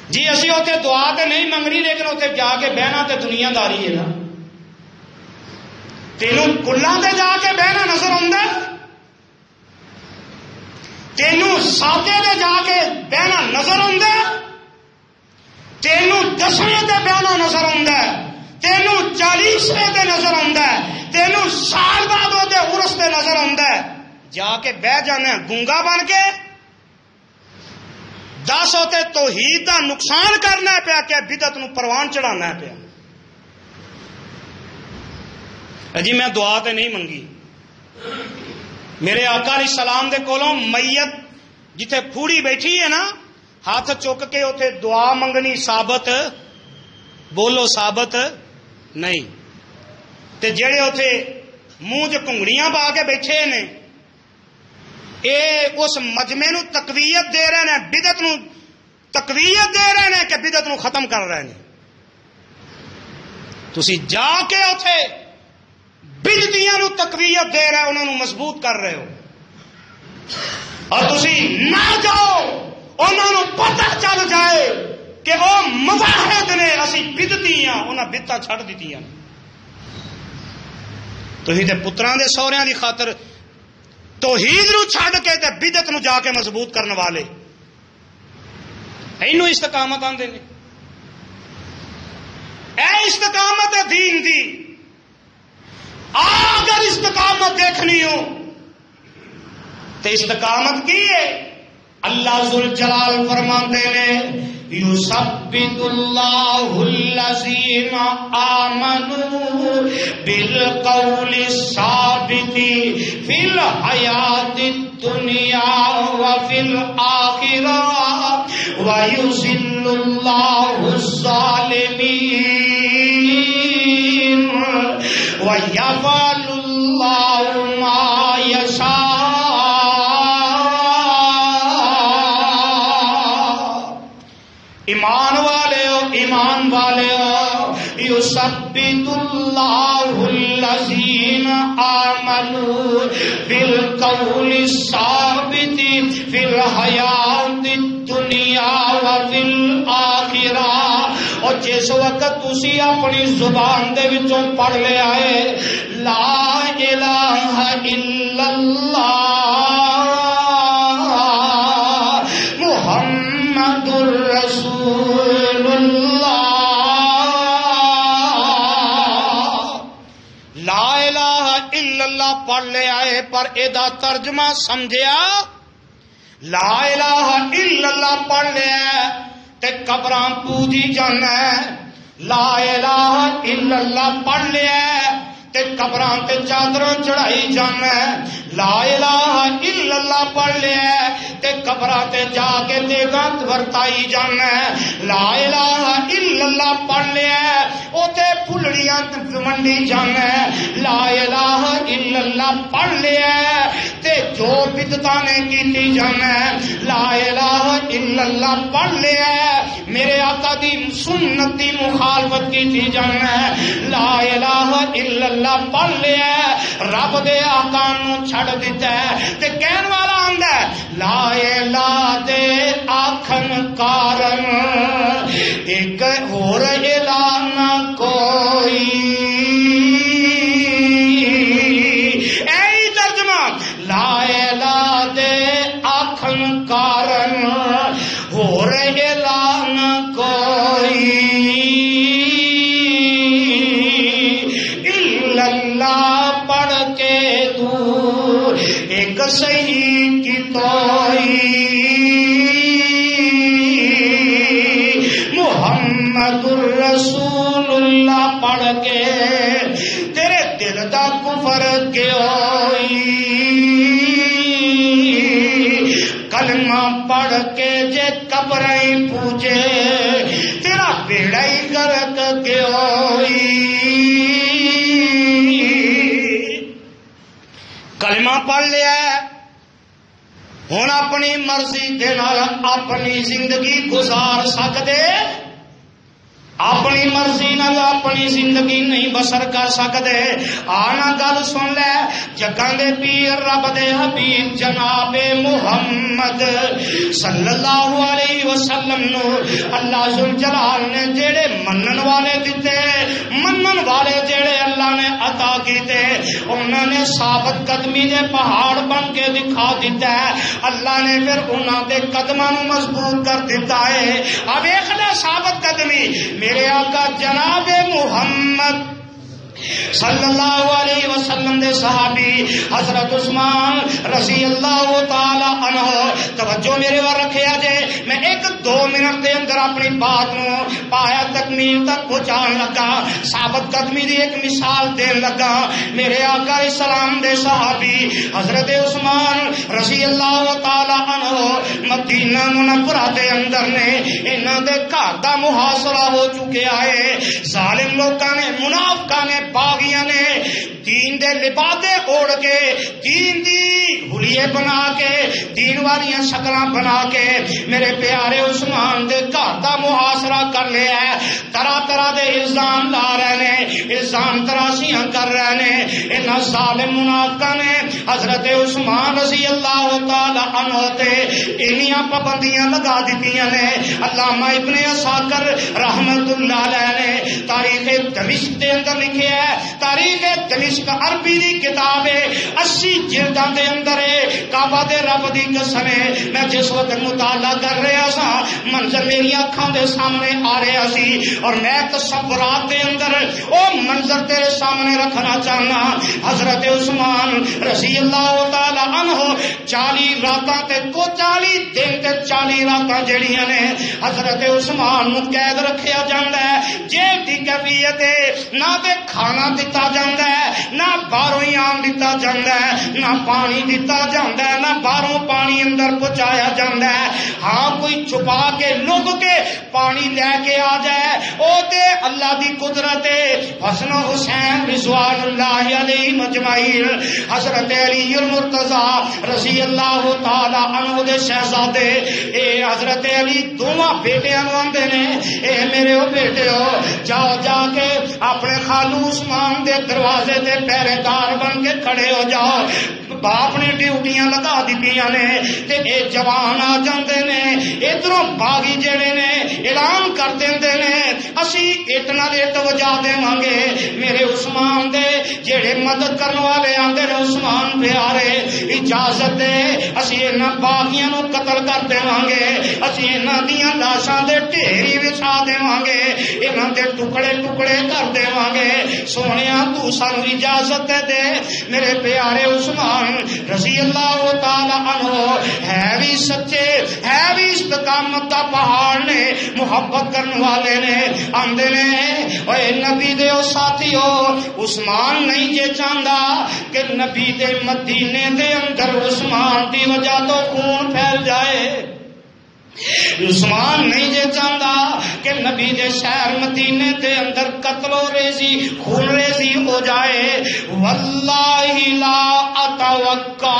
جی اسی اوتھے دعا تے نہیں منگنی، لیکن اوتھے جا کے بہنا تے دنیا داری ہے نا. تینوں کلاں تے جا کے بہنا نظر آوندا ہے؟ تینوں سادے تے جا کے بہنا نظر آوندا ہے؟ تینوں دسویں تے بہنا نظر آوندا ہے؟ تینوں 40ویں تے نظر آوندا ہے؟ تینوں سال بعد وہ عرس تے نظر آوندا ہے؟ جا کے بہ جانا گونگا بن کے. 10 ہوتے توحید دا نقصان کرنا پیا کہ بدعت نو پروان چڑھانا پیا. جی میں دعا تے نہیں منگی. میرے آقا علیہ السلام دے کولوں میت جتھے پھوڑی بیٹھی ہے نا ہاتھ چک کے اوتھے دعا منگنی ثابت، بولو ثابت نہیں. تے جڑے اوتھے منہ چ کنگڑیاں پا کے بیٹھے نے اے اس مجمع نو تقویت دے رہے ہیں، بدعت نو تقویت دے رہے ہیں کہ بدعت نو ختم کر رہے ہیں. تسی جا کے اوتھے بدعتی انہوں تقویت دے رہے ہو، انہوں مضبوط کر رہے ہو، اور تسی نہ جاؤ انہوں پتہ چل جائے کہ وہ مواحد نے، اسی بدتی ہاں، انہاں بدتاں چھڑ دیتی ہیں. تسی تے پتراں دے سوہریاں دی خاطر توحید نو چھڈ کے تے بدعت نو جا کے مضبوط کرنے والے، اینو استقامت آندے نے. اے استقامت دین دی، اگر استقامت دیکھنی ہو تو استقامت کی ہے؟ اللہ ذوالجلال فرماتے ہیں یثبت اللہ الذین آمنوا بالقول الثابت فی الحیاۃ الدنیا وفی الآخرہ ویذل اللہ الظالمین وَيَفْعَلُ اللَّهُ مَا يَشَاءُ. ایمان والے ہو یثبت اللہ الذین آمنوا بالقول الثابت فی الحیاۃ الدنیا وفی الآخرہ. اور جس وقت تسی اپنی زبان دے وچوں پڑھ لے آئے لا الہ الا اللہ محمد الرسول اللہ، لا الہ الا اللہ پڑھ لے آئے، پر ایدا ترجمہ سمجھیا لا الہ الا اللہ پڑھ لے آئے تے قبراں پوجی جانا ہے، لا الہ الا اللہ پڑھ لیا تے قبراں تے چادراں چڑھائی جانا ہے، لا الہ الا اللہ پڑھ لیا تے قبراں تے جا کے دیگاں ورتائی جانا ہے، لا الہ الا اللہ پڑھ لیا اوتے پھلڑیاں منڈی جانا ہے، لا الہ الا اللہ پڑھ لیا تے جو بدعتاں نے کیتی جانا ہے، لا الہ الا اللہ پڑھ لیا میرے آقا دی سنت دی مخالفت کیتی جانا ہے، لا الہ الا اللہ پڑھ لیا رب دے احکام نو چھڑ دیتا ہے تے کہن والا آندا ہے لا الہ دے آکھن کارن ایک ہور الہ نہ کوئی. اے ترجمہ لا الہ دے آکھن کارن ہور الہ نہ کوئی اللہ پڑھ کے تو ایک صحیح کی توئی محمد الرسول اللہ پڑھ کے تیرے دل دا کفر کیوئی کلمہ پڑھ کے جے قبریں پوجے تیرا بیڑا ہی غرق کیوئی. کلمہ پڑھ لیا ہن اپنی مرضی دے نال اپنی زندگی گزار سکدے، اپنی مرضی نال اپنی زندگی نہیں بسر کر سکدے. آنا گل سن لے جگاں دے پیر رب دے حبیب جناب محمد صلی اللہ علیہ وسلم نو اللہ ذوالجلال نے جڑے منن والے دتے، منن والے جڑے اللہ نے عطا کیتے، انہوں نے ثابت قدمی دے پہاڑ بن کے دکھا دیتا ہے. اللہ نے پھر انہوں دے قدماں نو مضبوط کر دیتا ہے. اب ایک لے ثابت قدمی میرے آقا جناب محمد صلی اللہ علیہ وسلم دے صحابی حضرت عثمان رضی اللہ تعالی عنہ. توجہ میرے وار رکھیا جے، میں ایک دو منٹ دے اندر اپنی بات نو پایا تکمیل تک پہنچان لگا، ثابت قدمی دی ایک مثال دین لگا. میرے آقا اسلام دے صحابی حضرت عثمان رضی اللہ تعالی عنہ مدینہ منورہ دے اندر نے انہاں دے گھر دا محاصرہ ہو چکیا ہے. ظالم لوکاں نے، منافقاں نے، باغیاں نے دین دے لبادے اوڑ کے، دین دی حلیے بنا کے، دین والیاں شکلاں بنا کے میرے پیارے عثمان دے گھر دا محاصرہ کر لیا ہے. طرح طرح دے الزام لا رہے ہیں، الزام تراشیاں کر رہے ہیں۔ انہاں ظالم منافقاں نے حضرت عثمان رضی اللہ تعالی عنہ تے انیاں پابندیاں لگا دتیاں نے۔ علامہ ابن عساکر رحمت اللہ علیہ نے تاریخ دمشق دے اندر لکھیا ہے، تاریخ دمشق عربی دی کتاب ہے، 80 جلداں دے اندر ہے۔ کعبہ دے رب دی قسم ہے، میں جس وقت مطالعہ کر رہا سا منظر میری اکھاں دے سامنے آ رہا سی، اور میں تصورات دے اندر او منظر تیرے سامنے رکھنا چاہنا۔ حضرت عثمان رضی اللہ تعالی عنہ 40 راتاں تے 40 دن تے 40 راتاں جڑیاں نے حضرت عثمان نو قید رکھیا جاندا ہے۔ جیل دی کیفیت نہ تے کھانا دتا جاندا ہے، نہ باہروں ہی آن دتا جاندا ہے، نہ پانی دتا جاندا ہے، نہ باہروں پانی اندر پہنچایا جاندا ہے۔ ہاں کوئی چھپا کے لوگ کے پانی لے کے آ جائے او تے اللہ دی قدرت ہے۔ حسن و حسین رضوان اللہ علیہ مجمعین، حضرت علی المرتضی رضی اللہ تعالی عنہ دے شہزادے، اے حضرت علی دوواں بیٹیاں نوں آندے نے اے میرے او بیٹے ہو، جاؤ جا کے اپنے خالو عثمان دے دروازے تے پہرے دار بن کے کھڑے ہو جاؤ۔ باپ نے ڈیوٹیاں لگا دتیاں نے تے اے جوان آ جاندے نے، ادھروں باغی جڑے نے اعلان کر دیندے نے اسی اتنا ریٹ وجا دیواں گے، میرے عثمان دے جڑے مدد کرن والے آندے نے عثمان پیارے اجازت دے اسی انہاں باغیاں نوں قتل کر دیواں گے، اسی انہاں دیاں لاشاں دے ڈھیری وچھا دیواں گے، انہاں دے ٹکڑے ٹکڑے کر دیواں گے۔ سونیا تو سانو اجازت دے میرے پیارے عثمان رضی اللہ تعالی عنہ ہے بھی سچے، ہے بھی استقامت دا پہاڑ نے، محبت کرنے والے نے، آندے نے اے نبی دے او ساتھیو عثمان نہیں جے چاہندا کہ نبی دے مدینے دے اندر عثمان دی وجہ تو خون پھیل جائے، عثمان نہیں جے چاہندا کہ نبی دے شہر مدینے دے اندر قتل و ریزی خون ریزی ہو جائے۔ واللہ لا اتوقع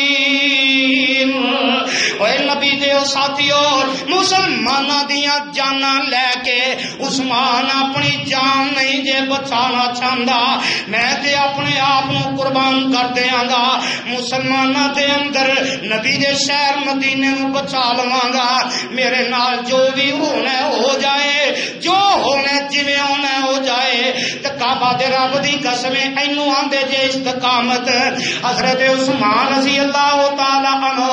بالمؤمنین، اے نبی دے ساتھیو مسلماناں دیاں جاناں لے کے عثمان اپنی جان نہیں جے بچانا چاہندا، میں تے اپنے آپ نو قربان کر دیاں گا، مسلماناں دے اندر نبی دے شہر مدینے نو بچا لواں گا، میرے نال جو بھی ہونا ہو جائے، جو ہونا جویں ہونا ہو جائے۔ تے کعبہ دے رب دی قسم اینو آندے جے استقامت۔ حضرت عثمان رضی اللہ تعالی عنہ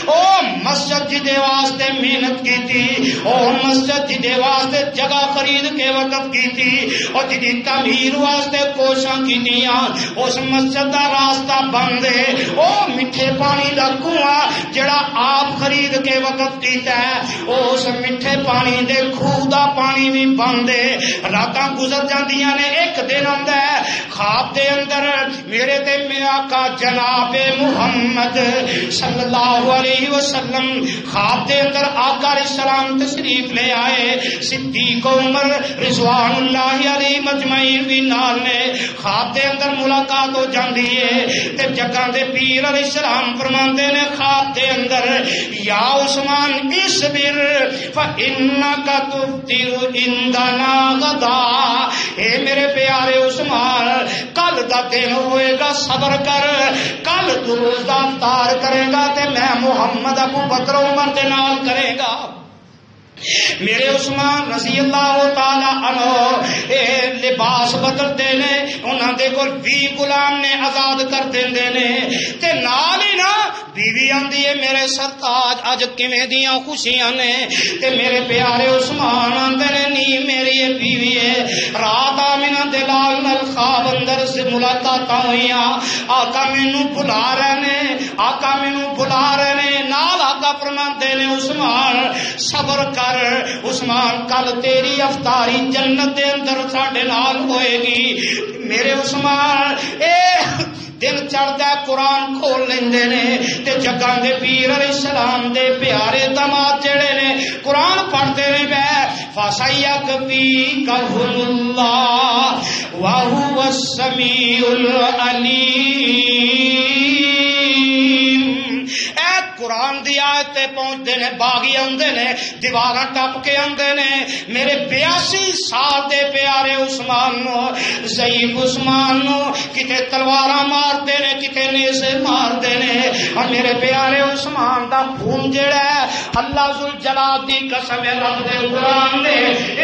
او مسجد جدے واسطے محنت کی تھی، او مسجد جدے واسطے جگہ خرید کے وقف کی تھی، اور جدی تعمیر واسطے کوشاں کی دیاں، اس مسجد دا راستہ بند ہے، او میٹھے پانی دا کنواں جڑا آپ خرید کے وقف کیتا ہے اس میٹھے پانی دے خوہ دا پانی بھی بند ہے۔ راتاں گزر جاندیاں نے، ایک دن آندا ہے خواب دے اندر میرے تے میرا کا جناب محمد صلی اللہ علیہ وسلم خواب دے اندر آقا علیہ السلام تشریف لے آئے، صدیق عمر رضوان اللہ علیہ مجمعین بھی نال نے، خواب دے اندر ملاقات ہو جاندی ہے تے جگہ دے پیر علیہ السلام فرماندے نے خواب دے اندر یا عثمان اصبر فانک تفطر عندنا غدا، اے میرے پیارے عثمان کل دا دن ہوئے گا صبر کر، کل تو روزہ افطار کرے گا تے میں محمد ابو بکر عمر دے نال کرے گا۔ میرے عثمان رضی اللہ تعالی عنہ اے لباس بدلتے نے، انہاں دے کول 20 غلام نے آزاد کر دیندے نے، تے نال ہی نا بیوی آندی ہے میرے سرتاج اج کیویں دیاں خوشیاں نے، تے میرے پیارے عثمان آندے نے نی میری بیوی ہے، رات آمنہ دے لال نال خواب اندر سے ملاقاتاں ہوئیاں، آقا مینوں بلا رہے نے، آقا مینوں بلا رہے نے، نال آقا فرماندے نے عثمان صبر کر عثمان کل تیری افطاری جنت دے اندر ساڈے نال ہوئے گی۔ میرے عثمان اے دن چڑھدا قرآن کھول لیندے نے تے جگاں دے پیر علیہ السلام دے پیارے داماد جڑے نے قرآن پڑھتے نے بے فَسَيَكْفِيكَهُمُ اللَّهُ وَهُوَ السَّمِيعُ الْعَلِيمُ۔ اے قرآن دی آیت تے پہنچتے نے باغی آندے نے دیواراں ٹپ کے آندے نے میرے 82 سال دے پیارے عثمان نو ضعیف عثمان نو کتے تلواراں مارتے نے کتے نیزے مارتے نے اور میرے پیارے عثمان دا خون جڑا ہے اللہ ذوالجلال دی قسم رب دے قرآن دے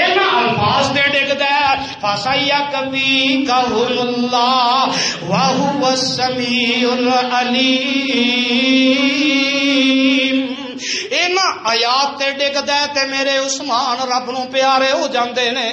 انہاں الفاظ دے ڈگدا ہے فَسَيَكْفِيكَهُمُ اللَّهُ وَهُوَ السَّمِيعُ الْعَلِيمُ انہاں آیات تے ڈگدا ہے تے میرے عثمان رب نو پیارے ہو جاندے نے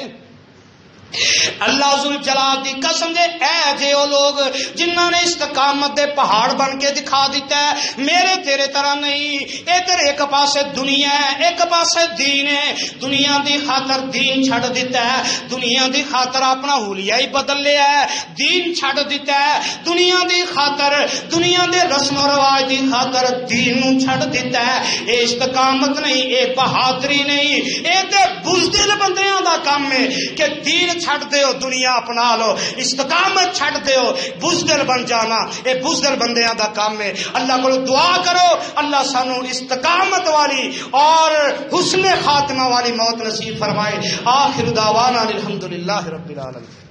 اللہ ذوالجلال دی قسم دے اے جے او لوگ جنہاں نے استقامت دے پہاڑ بن کے دکھا دیتا ہے میرے تیرے طرح نہیں ادھر ایک پاسے دنیا ہے ایک پاسے دین ہے دنیا دی خاطر دین چھڑ دیتا ہے دنیا دی خاطر اپنا حلیہ ہی بدل لیا ہے دین چھڑ دیتا ہے دنیا دی خاطر دنیا دے رسم و رواج دی خاطر دین نو چھڑ دیتا ہے اے استقامت نہیں اے بہادری نہیں اے تے بزدل بندیاں دا کام ہے کہ دین چھڑ دیو دنیا اپنا لو استقامت چھڑ دیو بزدل بن جانا اے بزدل بندیاں دا کام ہے اللہ کو دعا کرو اللہ سانو استقامت والی اور حسن خاتمہ والی موت نصیب فرمائے آخر دعوانا الحمدللہ رب العالمین